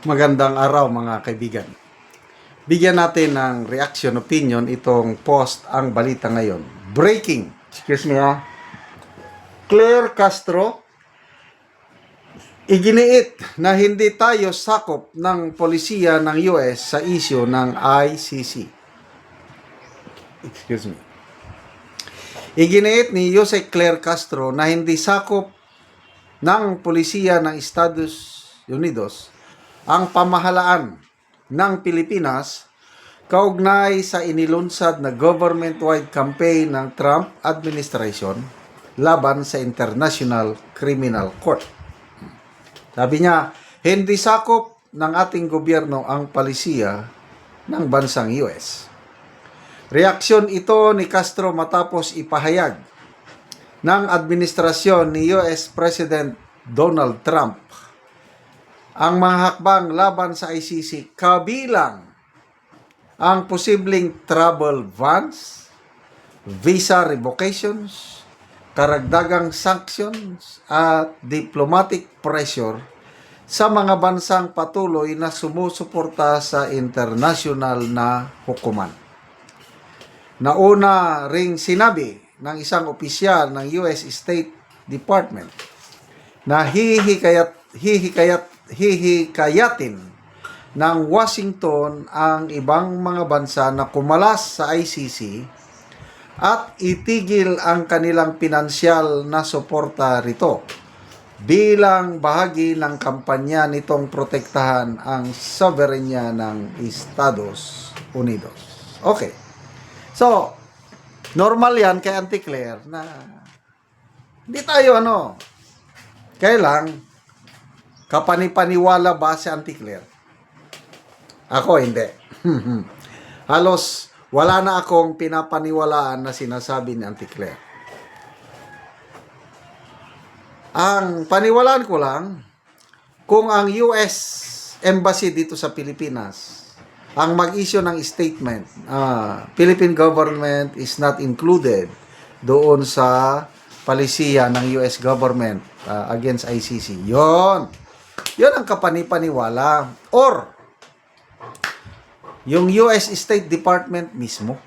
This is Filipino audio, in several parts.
Magandang araw mga kaibigan. Bigyan natin ng reaction opinion itong post ang balita ngayon. Breaking. Excuse me ha. Claire Castro, iginiit na hindi tayo sakop ng polisiya ng US sa issue ng ICC. Excuse me. Iginiit ni Jose Claire Castro na hindi sakop ng polisiya ng Estados Unidos ang pamahalaan ng Pilipinas kaugnay sa inilunsad na government-wide campaign ng Trump administration laban sa International Criminal Court. Sabi niya, hindi sakop ng ating gobyerno ang palisiya ng bansang US. Reaksyon ito ni Castro matapos ipahayag ng administrasyon ni US President Donald Trump ang mga hakbang laban sa ICC kabilang ang posibleng travel bans, visa revocations, karagdagang sanctions at diplomatic pressure sa mga bansang patuloy na sumusuporta sa international na hukuman. Nauna ring sinabi ng isang opisyal ng US State Department na hihikayatin ng Washington ang ibang mga bansa na kumalas sa ICC at itigil ang kanilang pinansyal na suporta rito bilang bahagi ng kampanya nitong protektahan ang soberenya ng Estados Unidos. Okay. So, normal yan kay Auntie Claire na hindi tayo kailang kapanipaniwala ba si Auntie Claire? Ako hindi. Halos wala na akong pinapaniwalaan na sinasabi ni Auntie Claire. Ang paniwalaan ko lang, kung ang US Embassy dito sa Pilipinas ang mag-issue ng statement, Philippine government is not included doon sa palisiya ng US government against ICC. Yon ang kapanipaniwala. Or, yung US State Department mismo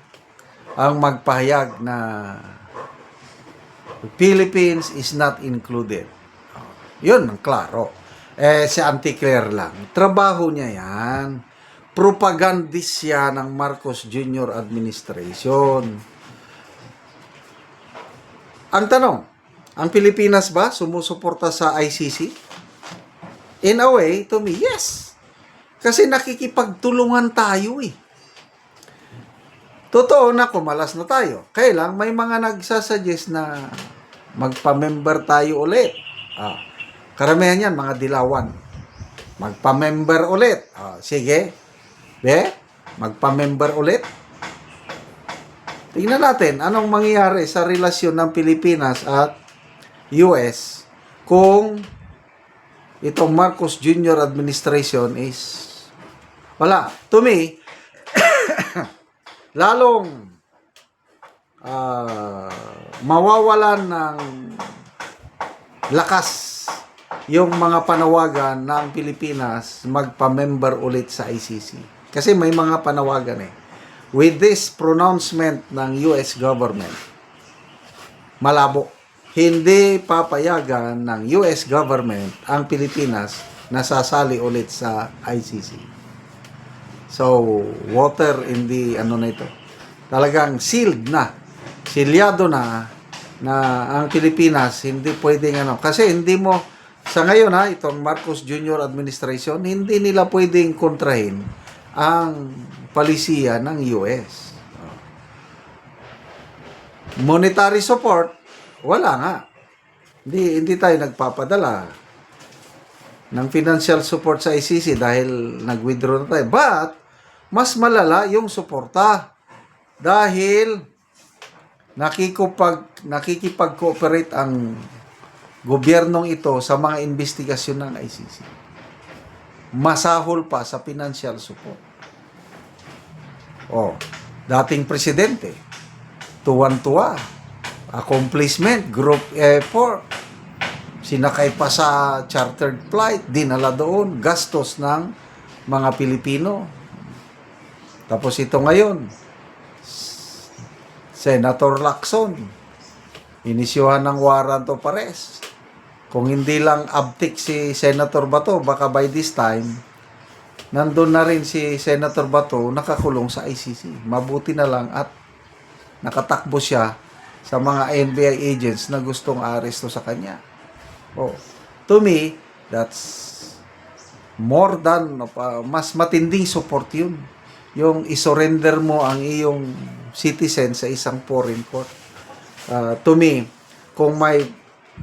ang magpahayag na Philippines is not included. Yun ang klaro. Si Auntie Claire lang. Trabaho niya yan. Propagandist siya ng Marcos Jr. administration. Ang tanong, ang Pilipinas ba sumusuporta sa ICC? In a way, to me, yes. Kasi nakikipagtulungan tayo eh. Totoo na kumalas na tayo. Kailang may mga nagsasuggest na magpa-member tayo ulit. Karamihan yan, mga dilawan. Magpa-member ulit. Sige. Magpa-member ulit. Tingnan natin anong mangyayari sa relasyon ng Pilipinas at US kung itong Marcos Jr. administration is wala. To me, lalong mawawalan ng lakas yung mga panawagan ng Pilipinas magpa-member ulit sa ICC. Kasi may mga panawagan with this pronouncement ng US government, malabo. Hindi papayagan ng US government ang Pilipinas na sasali ulit sa ICC. So, water in the ito. Talagang sealed na. Silyado na ang Pilipinas hindi pwedeng kasi hindi mo sa ngayon itong Marcos Jr. administration, hindi nila pwedeng kontrahin ang palisiya ng US. Monetary support, wala nga. Hindi tayo nagpapadala ng financial support sa ICC dahil nag-withdraw na tayo. But, mas malala yung suporta dahil nakikipag-cooperate ang gobyernong ito sa mga investigasyon ng ICC. Masahol pa sa financial support. Dating presidente, tuwan-tuwa, accomplishment, group effort. sinakay pa sa chartered flight, dinala doon, gastos ng mga Pilipino. Tapos ito ngayon, Senator Lacson, inisyuhan ng warrant of arrest. Kung hindi lang abtik si Senator Bato, baka by this time, nandun na rin si Senator Bato nakakulong sa ICC. Mabuti na lang at nakatakbo siya sa mga NBI agents na gustong aresto sa kanya. Oh, to me, that's more than, mas matinding support yun. Yung isurrender mo ang iyong citizen sa isang foreign court. To me, kung may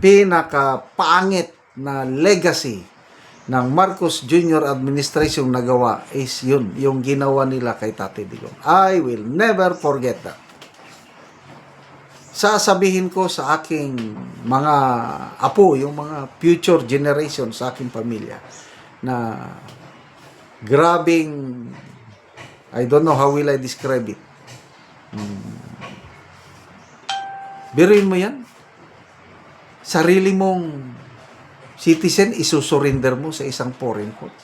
pinaka-pangit na legacy ng Marcos Jr. administration nagawa is yun, yung ginawa nila kay Tatay Digong. I will never forget that. Sasabihin ko sa aking mga apo, yung mga future generation sa aking pamilya, na grabing, I don't know how will I describe it. Biruin mo yan. Sarili mong citizen, isusurrender mo sa isang foreign court.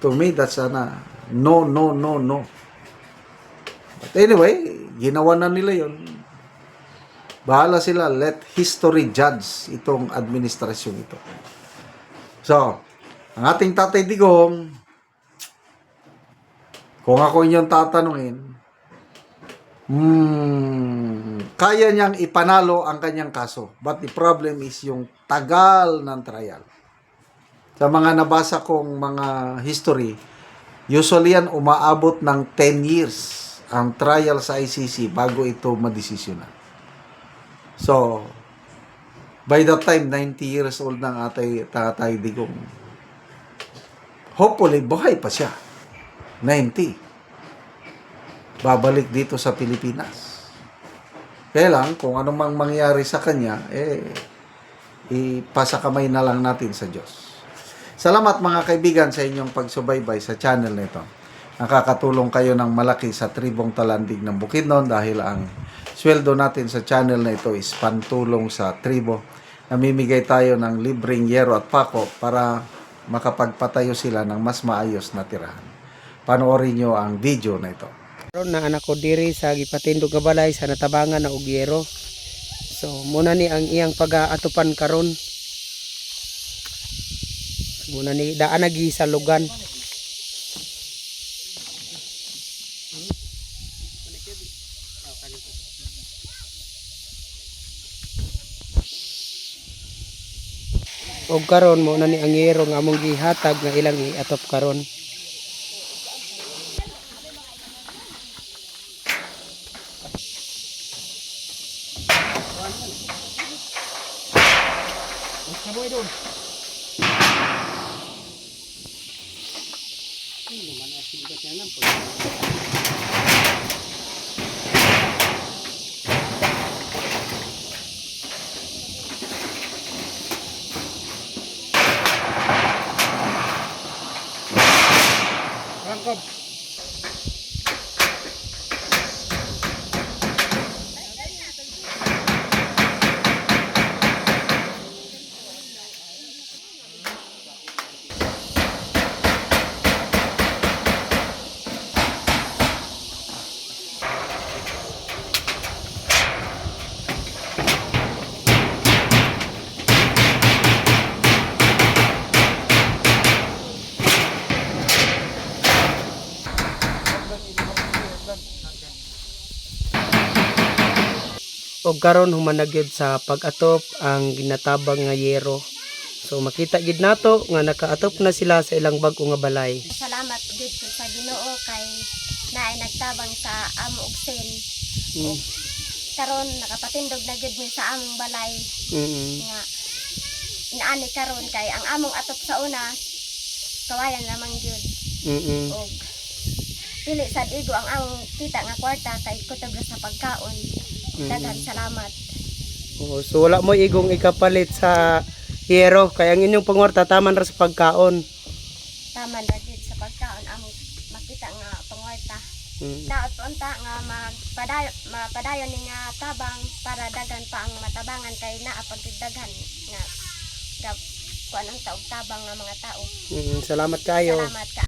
To me, that's no. But anyway, ginawa na nila yun. Bahala sila, let history judge itong administrasyon ito. So, ang ating Tatay Digong, kung ako inyong tatanungin, kaya niyang ipanalo ang kanyang kaso. But the problem is yung tagal ng trial. Sa mga nabasa kong mga history, usually yan umaabot ng 10 years ang trial sa ICC bago ito madesisyonan. So, by that time, 90 years old ng Tatay Digong. Hopefully, buhay pa siya. 90. Babalik dito sa Pilipinas. Kaya lang, kung anong mangyari sa kanya, ipasa kamay na lang natin sa Diyos. Salamat mga kaibigan sa inyong pagsubaybay sa channel nito. Nakakatulong kayo ng malaki sa Tribong Talandig ng Bukidnon dahil ang sweldo natin sa channel na ito is pantulong sa tribo. Namimigay tayo ng libreng yero at pako para makapagpatayo sila ng mas maayos na tirahan. Panoorin nyo ang video na ito. Karon na anak ko diri sa gipatindog nga balay sa natabangan na ugyero. So muna ni ang iyang pag-aatupan karon. Muna ni daan lagi sa lugan. Og karon mo na ni ang yero nga among gihatag nga ilang iatop karon. Saboy doon. Ini mana sigatnya nampak. Rangkap. Og karon humanagyod sa pag-atop ang ginatabang nga yero. So makita gid nato nga nakaatop na sila sa ilang bag-o nga balay. Salamat gid ko sa Ginoo kay naay nagtabang sa amo og sen. Karon nakapatindog na gid mi sa among balay. Nga inaani karon kay ang among atop sa una kawayan lamang gyud. Og pili sad igo ang among kita nga kwarta kay kutob sa pagkaon. Daghan salamat. So wala mo igong ikapalit sa yero kaya ang inyong pangwarta taman ra sa pagkaon. Taman ra gid sa pagkaon among makita nga pangwarta. Daot po unta nga mapadayon ni nga tabang para dagan pa ang matabangan kay naa pagdaghan nga kuan ang taog tabang nga mga tao. Salamat kayo. Salamat ka